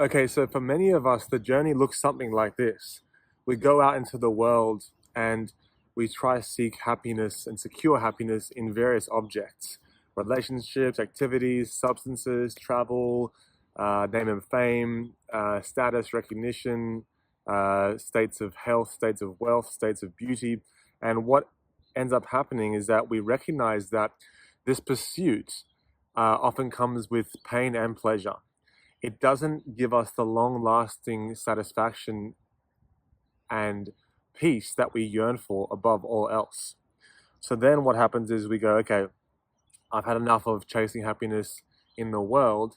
Okay, so for many of us, the journey looks something like this. We go out into the world and we try to seek happiness and secure happiness in various objects, relationships, activities, substances, travel, name and fame, status, recognition, states of health, states of wealth, states of beauty. And what ends up happening is that we recognize that this pursuit often comes with pain and pleasure. It doesn't give us the long lasting satisfaction and peace that we yearn for above all else. So then what happens is we go, okay, I've had enough of chasing happiness in the world,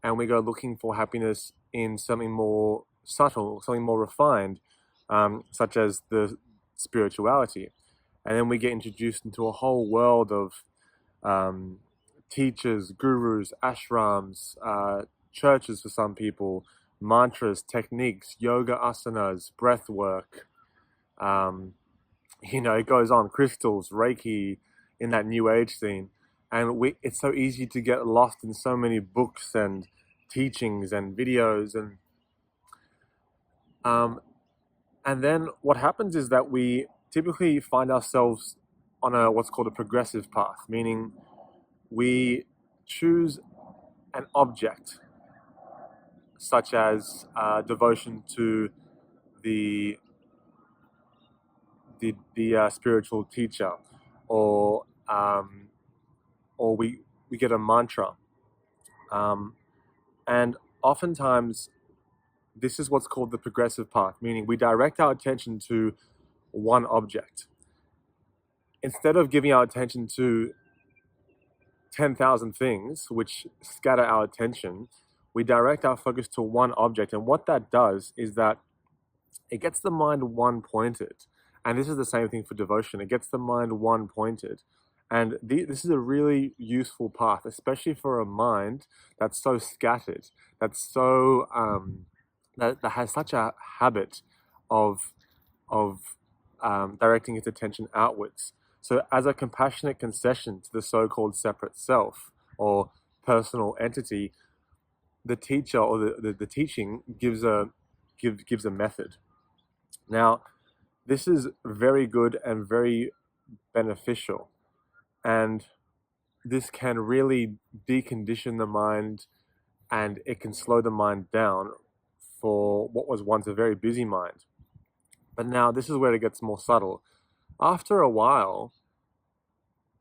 and we go looking for happiness in something more subtle, something more refined, such as the spirituality. And then we get introduced into a whole world of um, teachers, gurus, ashrams, churches for some people, mantras, techniques, yoga asanas, breath work. Um, it goes on, crystals, Reiki, in that new age scene. And it's so easy to get lost in so many books and teachings and videos. Um, and then what happens is that we typically find ourselves on what's called a progressive path, meaning we choose an object such as devotion to the the spiritual teacher, or we get a mantra, um, and oftentimes this is what's called the progressive path, meaning we direct our attention to one object instead of giving our attention to 10,000 things which scatter our attention. We direct our focus to one object, and what that does is that it gets the mind one pointed. And this is the same thing for devotion. It gets the mind one pointed. And this is a really useful path, especially for a mind that's so scattered, that's so that has such a habit of directing its attention outwards. So, as a compassionate concession to the so-called separate self or personal entity, the teacher or the teaching gives a method. Now, this is very good and very beneficial, and this can really decondition the mind, and it can slow the mind down for what was once a very busy mind. But now this is where it gets more subtle. After a while,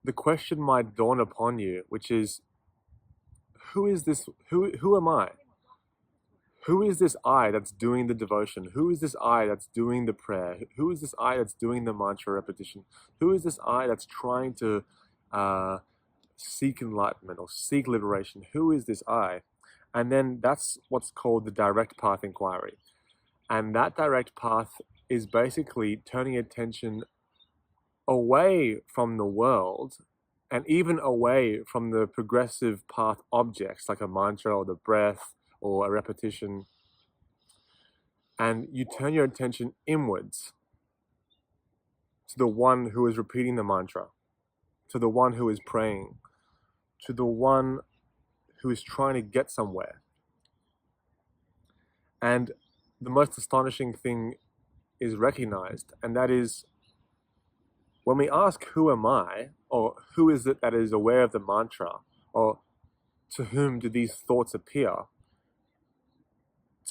the question might dawn upon you, which is, who is this? Who am I? Who is this I that's doing the devotion? Who is this I that's doing the prayer? Who is this I that's doing the mantra repetition? Who is this I that's trying to seek enlightenment or seek liberation? Who is this I? And then that's what's called the direct path inquiry. And that direct path is basically turning attention away from the world and even away from the progressive path objects like a mantra or the breath or a repetition, and you turn your attention inwards to the one who is repeating the mantra, to the one who is praying, to the one who is trying to get somewhere. And the most astonishing thing is recognized, and that is when we ask, who am I? Or who is it that is aware of the mantra? Or to whom do these thoughts appear?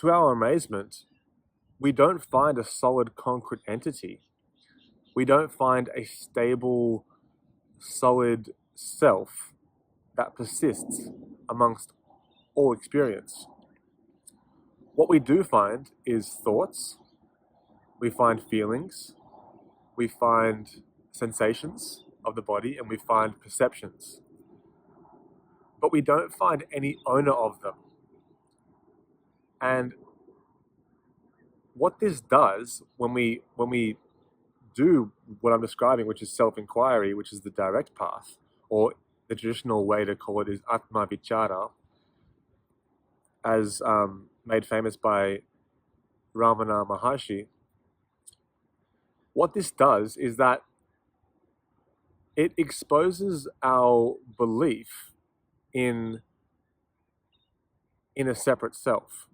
To our amazement, we don't find a solid concrete entity. We don't find a stable, solid self that persists amongst all experience. What we do find is thoughts, we find feelings, we find sensations of the body, and we find perceptions. But we don't find any owner of them. And what this does when we do what I'm describing, which is self-inquiry, which is the direct path, or the traditional way to call it is Atma Vichara, as made famous by Ramana Maharshi. What this does is that it exposes our belief in a separate self.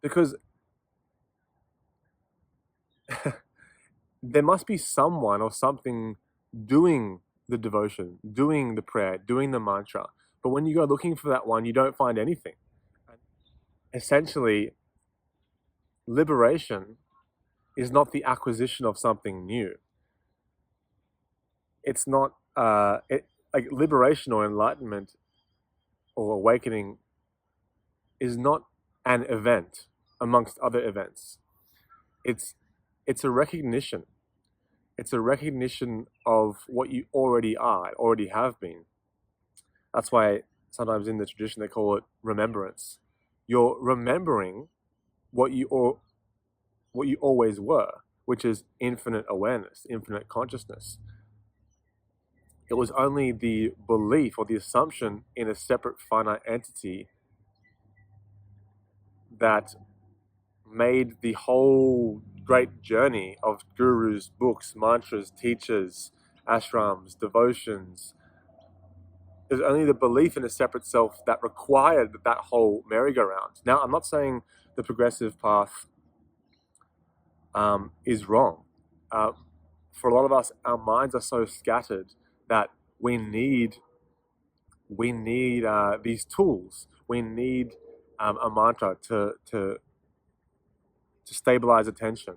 Because there must be someone or something doing the devotion, doing the prayer, doing the mantra. But when you go looking for that one, you don't find anything. Essentially, liberation is not the acquisition of something new. It's not like liberation or enlightenment or awakening is not an event amongst other events. It's it's a recognition. It's a recognition of what you already are, already have been. That's why sometimes in the tradition they call it remembrance. You're remembering what you always were, which is infinite awareness, infinite consciousness. It was only the belief or the assumption in a separate finite entity that made the whole great journey of gurus, books, mantras, teachers, ashrams, devotions. There's only the belief in a separate self that required that whole merry-go-round. Now, I'm not saying the progressive path is wrong. For a lot of us, our minds are so scattered that we need these tools. We need a mantra to stabilize attention,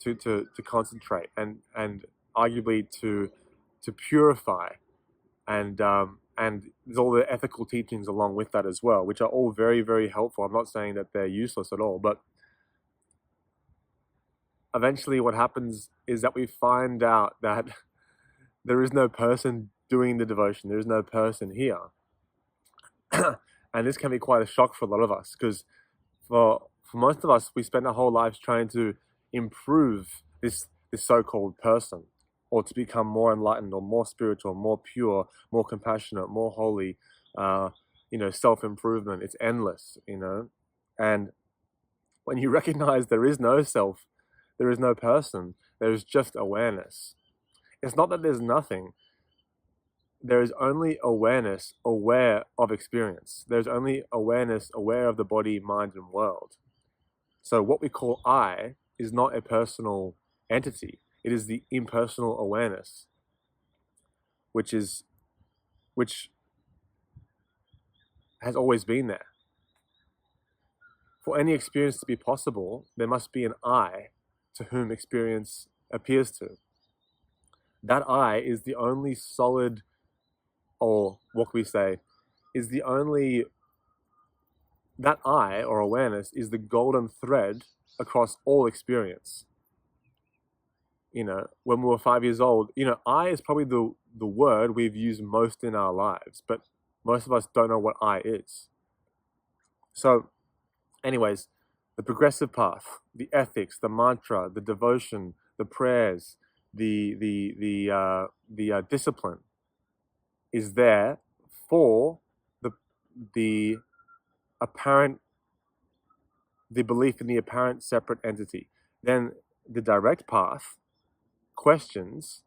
to concentrate, and arguably to purify, and there's all the ethical teachings along with that as well, which are all very, very helpful. I'm not saying that they're useless at all, but eventually what happens is that we find out that there is no person doing the devotion. There is no person here. And this can be quite a shock for a lot of us, because for most of us, we spend our whole lives trying to improve this so-called person, or to become more enlightened or more spiritual, more pure, more compassionate, more holy, self-improvement. It's endless, and when you recognize there is no self, there is no person, there is just awareness. It's not that there's nothing. There is only awareness aware of experience. There's only awareness aware of the body, mind, and world. So what we call I is not a personal entity. It is the impersonal awareness, which has always been there. For any experience to be possible, there must be an I to whom experience appears to. That I is the only solid, or what we say, is the only, that I, or awareness, is the golden thread across all experience. When we were 5 years old, I is probably the word we've used most in our lives, but most of us don't know what I is. So, anyways, the progressive path, the ethics, the mantra, the devotion, the prayers, the discipline is there for the belief in the apparent separate entity. Then the direct path questions,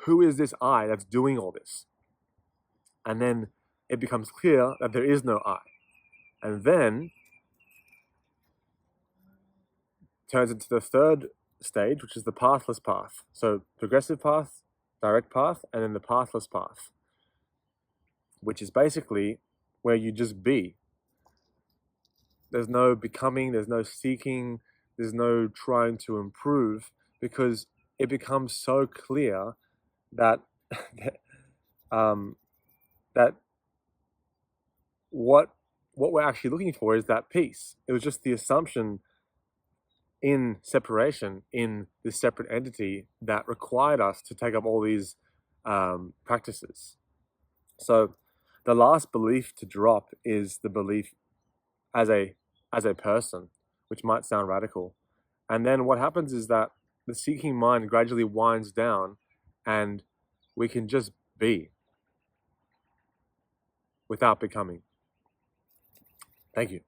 who is this I that's doing all this? And then it becomes clear that there is no I. And then turns into the third stage, which is the pathless path. So progressive path, direct path, and then the pathless path, which is basically where you just be. There's no becoming, there's no seeking, there's no trying to improve, because it becomes so clear that that what we're actually looking for is that peace. It was just the assumption in separation, in this separate entity, that required us to take up all these practices. So the last belief to drop is the belief as a person, which might sound radical. And then what happens is that the seeking mind gradually winds down, and we can just be without becoming. Thank you.